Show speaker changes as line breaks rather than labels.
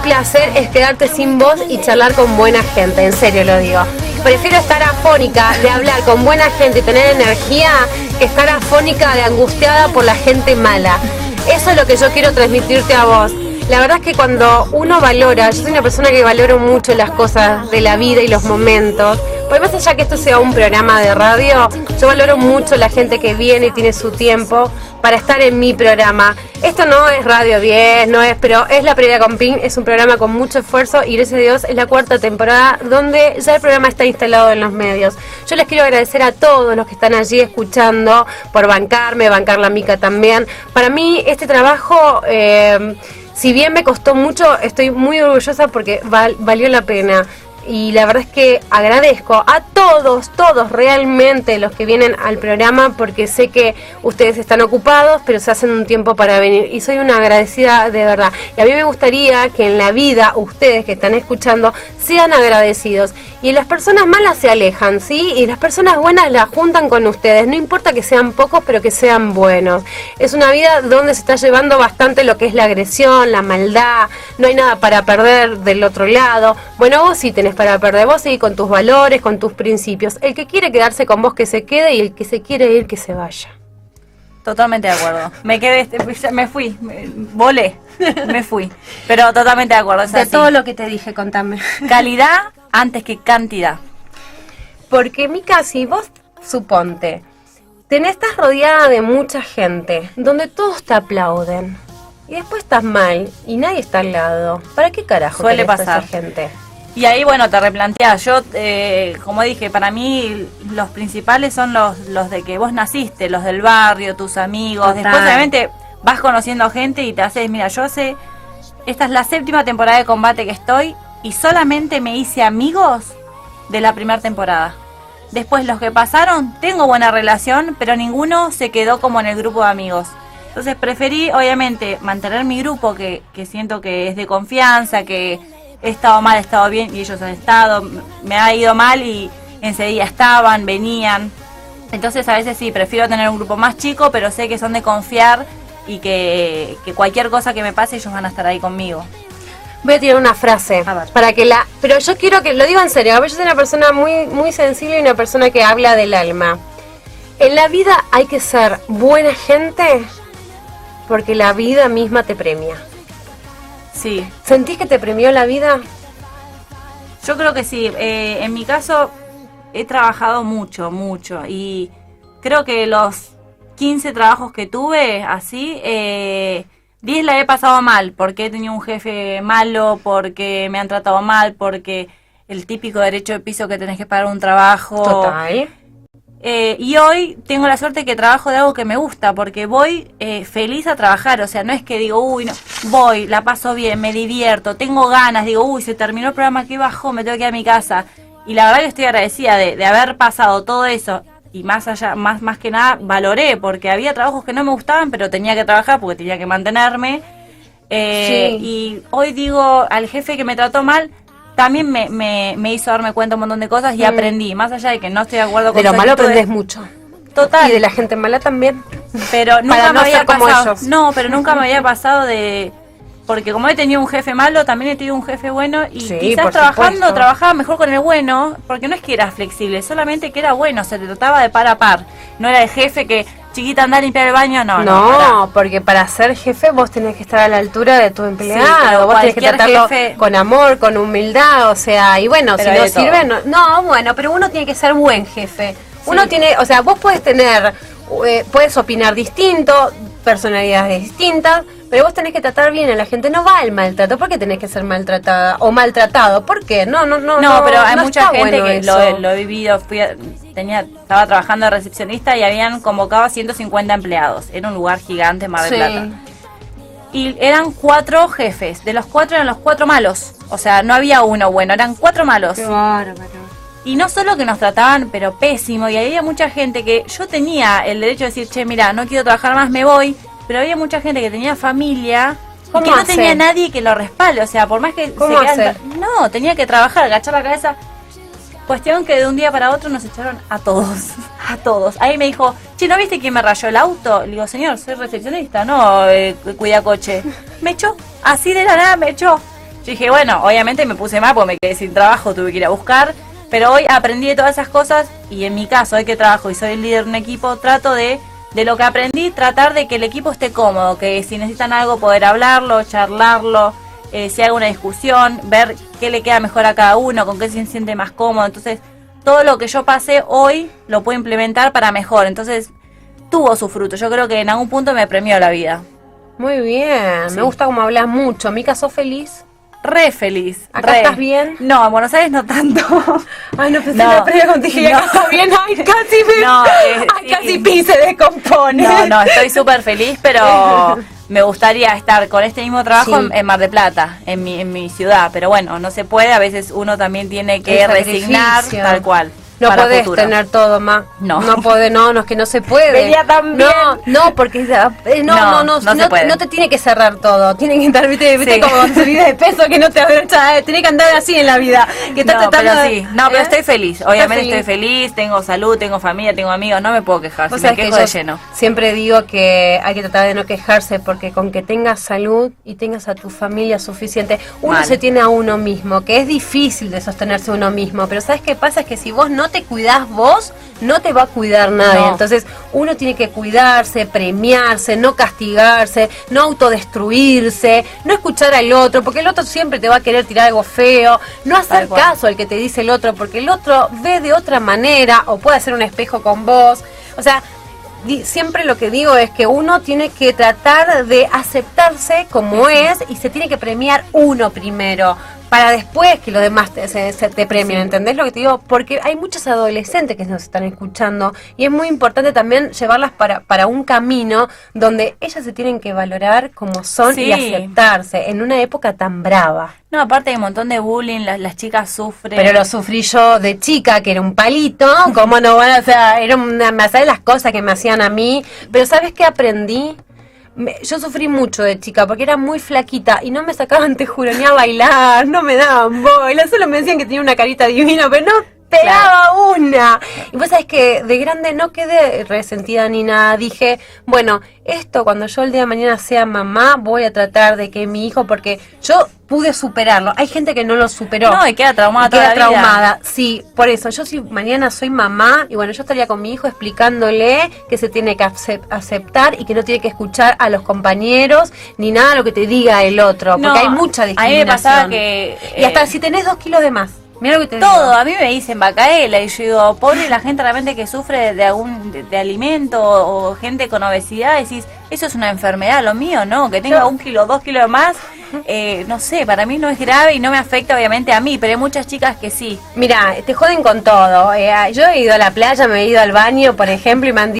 placer es quedarte sin voz y charlar con buena gente, en serio lo digo. Prefiero estar afónica de hablar con buena gente y tener energía que estar afónica de angustiada por la gente mala. Eso es lo que yo quiero transmitirte a vos. La verdad es que cuando uno valora, yo soy una persona que valoro mucho las cosas de la vida y los momentos, pues más allá que esto sea un programa de radio, yo valoro mucho la gente que viene y tiene su tiempo para estar en mi programa. Esto no es Radio 10, no es, pero es La Previa con Pink, es un programa con mucho esfuerzo y gracias a Dios es la 4ª temporada donde ya el programa está instalado en los medios. Yo les quiero agradecer a todos los que están allí escuchando por bancarme, bancar la Mica también. Para mí este trabajo... si bien me costó mucho, estoy muy orgullosa porque valió la pena. Y la verdad es que agradezco a todos realmente los que vienen al programa porque sé que ustedes están ocupados, pero se hacen un tiempo para venir. Y soy una agradecida de verdad. Y a mí me gustaría que en la vida ustedes que están escuchando sean agradecidos. Y las personas malas se alejan, ¿sí? Y las personas buenas las juntan con ustedes. No importa que sean pocos, pero que sean buenos. Es una vida donde se está llevando bastante lo que es la agresión, la maldad. No hay nada para perder del otro lado. Bueno, vos sí tenés para perder, vos seguís con tus valores, con tus principios. El que quiere quedarse con vos que se quede y el que se quiere ir que se vaya.
Totalmente de acuerdo. Me fui, volé, me fui. Pero totalmente de acuerdo. Es
de
así.
Todo lo que te dije, contame.
Calidad antes que cantidad.
Porque Mica, si vos suponte, estás rodeada de mucha gente, donde todos te aplauden, y después estás mal y nadie está al lado, ¿para qué carajo
suele
querés
pasar
a esa gente?
Y ahí, bueno, te replanteás. Yo, como dije, para mí los principales son los de que vos naciste, los del barrio, tus amigos.
Total.
Después, obviamente, vas conociendo gente y te haces, mira, esta es la 7ª temporada de Combate que estoy y solamente me hice amigos de la 1ª temporada. Después, los que pasaron, tengo buena relación, pero ninguno se quedó como en el grupo de amigos. Entonces, preferí, obviamente, mantener mi grupo, que siento que es de confianza, que... he estado mal, he estado bien y ellos han estado, me ha ido mal y enseguida estaban, venían. Entonces a veces sí, prefiero tener un grupo más chico, pero sé que son de confiar y que cualquier cosa que me pase ellos van a estar ahí conmigo.
Voy a tirar una frase para que pero yo quiero que lo digo en serio, a ver, yo soy una persona muy, muy sensible y una persona que habla del alma. En la vida hay que ser buena gente porque la vida misma te premia.
Sí.
¿Sentís que te premió la vida?
Yo creo que sí. En mi caso he trabajado mucho y creo que los 15 trabajos que tuve así, 10 la he pasado mal porque he tenido un jefe malo, porque me han tratado mal, porque el típico derecho de piso que tenés que pagar un trabajo.
Total.
Y hoy tengo la suerte que trabajo de algo que me gusta, porque voy feliz a trabajar, o sea, no es que digo, uy, no, voy, la paso bien, me divierto, tengo ganas, digo, uy, se terminó el programa, que bajó, me tengo que ir a mi casa. Y la verdad que estoy agradecida de haber pasado todo eso, y más allá, más que nada, valoré, porque había trabajos que no me gustaban, pero tenía que trabajar porque tenía que mantenerme. Sí. Y hoy digo, al jefe que me trató mal, también me hizo darme cuenta un montón de cosas y aprendí, más allá de que no estoy de acuerdo con
de lo malo aprendes mucho.
Total.
Y de la gente mala también.
Pero nunca me había pasado.
Como
pero nunca me había pasado de... Porque como he tenido un jefe malo, también he tenido un jefe bueno y
sí,
quizás trabajaba mejor con el bueno, porque no es que era flexible, solamente que era bueno, se te trataba de par a par. No era el jefe que, chiquita, anda a limpiar el baño, no,
porque para ser jefe vos tenés que estar a la altura de tu empleado,
sí,
vos tenés que tratarlo con amor, con humildad, o sea, y bueno,
pero
si no sirve, bueno, pero uno tiene que ser buen jefe. Uno tiene, o sea, vos podés tener, puedes opinar distinto, personalidades distintas, pero vos tenés que tratar bien a la gente. No va el maltrato. ¿Por qué tenés que ser maltratada o maltratado? ¿Por qué? No,
pero hay mucha gente
bueno
que lo he vivido. Estaba trabajando de recepcionista y habían convocado a 150 empleados. Era un lugar gigante, Mar del Plata. Y eran 4 jefes. De los 4 eran los 4 malos. O sea, no había uno bueno, eran 4 malos.
Qué bárbaro.
Y no solo que nos trataban, pero pésimo. Y había mucha gente que yo tenía el derecho de decir, che, mira, no quiero trabajar más, me voy. Pero había mucha gente que tenía familia y que no tenía nadie que lo respalde. O sea, por más que no, tenía que trabajar, agachar la cabeza. Cuestión que de un día para otro nos echaron a todos. A todos. Ahí me dijo, che, ¿no viste quién me rayó el auto? Le digo, señor, soy recepcionista, no cuida coche. Me echó, así de la nada me echó. Yo dije, bueno, obviamente me puse mal porque me quedé sin trabajo, tuve que ir a buscar, pero hoy aprendí de todas esas cosas y en mi caso, hoy que trabajo y soy el líder de un equipo, trato de lo que aprendí, tratar de que el equipo esté cómodo, que si necesitan algo poder hablarlo, charlarlo, si hay una discusión, ver qué le queda mejor a cada uno, con qué se siente más cómodo. Entonces, todo lo que yo pasé hoy lo puedo implementar para mejor. Entonces, tuvo su fruto. Yo creo que en algún punto me premió la vida.
Muy bien, me gusta cómo hablas mucho. Mica, ¿sos feliz?
Re feliz.
¿Acá estás bien?
No, en Buenos Aires no tanto.
Ay, no pensé en la previa cuando dije,
no.
¿acá estás bien? Ay, casi me... ay, casi Pi se descompone.
No, estoy súper feliz, pero me gustaría estar con este mismo trabajo en Mar del Plata, en mi ciudad. Pero bueno, no se puede, a veces uno también tiene que resignar tal cual.
No podés tener todo, ma.
No.
No podés, no, es que no se puede.
Venía también.
No, porque no
se puede.
No te tiene que cerrar todo. Tiene que estar, viste como subida de peso que no te abrocha, tiene que andar así en la vida. Que estás
pero estoy feliz. Obviamente estoy feliz, tengo salud, tengo familia, tengo amigos, no me puedo quejar. Si me quejo de lleno.
Siempre digo que hay que tratar de no quejarse porque con que tengas salud y tengas a tu familia suficiente, uno se tiene a uno mismo, que es difícil de sostenerse uno mismo, pero ¿sabes qué pasa? Es que si vos no te cuidás vos, no te va a cuidar nadie. No. Entonces uno tiene que cuidarse, premiarse, no castigarse, no autodestruirse, no escuchar al otro, porque el otro siempre te va a querer tirar algo feo, no hacer caso al que te dice el otro, porque el otro ve de otra manera o puede hacer un espejo con vos. O sea, siempre lo que digo es que uno tiene que tratar de aceptarse como es y se tiene que premiar uno primero, para después que los demás te premien, ¿entendés lo que te digo? Porque hay muchos adolescentes que nos están escuchando y es muy importante también llevarlas para un camino donde ellas se tienen que valorar como son y aceptarse en una época tan brava.
No, aparte hay un montón de bullying, las chicas sufren.
Pero lo sufrí yo de chica, que era un palito, ¿cómo no van a hacer? Era una masa de las cosas que me hacían a mí, pero ¿sabes qué aprendí? Yo sufrí mucho de chica porque era muy flaquita y no me sacaban, te juro, ni a bailar, no me daban bola, solo me decían que tenía una carita divina, pero no pegaba una. Y vos sabés que de grande no quedé resentida ni nada, dije, bueno, esto cuando yo el día de mañana sea mamá, voy a tratar de que mi hijo, porque yo pude superarlo, hay gente que no lo superó.
No, y queda traumada toda la vida.
Sí, por eso, yo si mañana soy mamá, y bueno, yo estaría con mi hijo explicándole que se tiene que aceptar y que no tiene que escuchar a los compañeros, ni nada lo que te diga el otro, porque hay mucha discriminación.
A mí me pasaba que...
y hasta si tenés 2 kilos de más. Mira lo que te
todo,
digo.
A mí me dicen Bacaela y yo digo, pobre la gente realmente que sufre de alimento o gente con obesidad, decís, eso es una enfermedad, lo mío no, que tenga 1 kilo, 2 kilos de más, no sé, para mí no es grave y no me afecta obviamente a mí, pero hay muchas chicas que sí.
Mira, te joden con todo, yo he ido a la playa, me he ido al baño, por ejemplo, y me han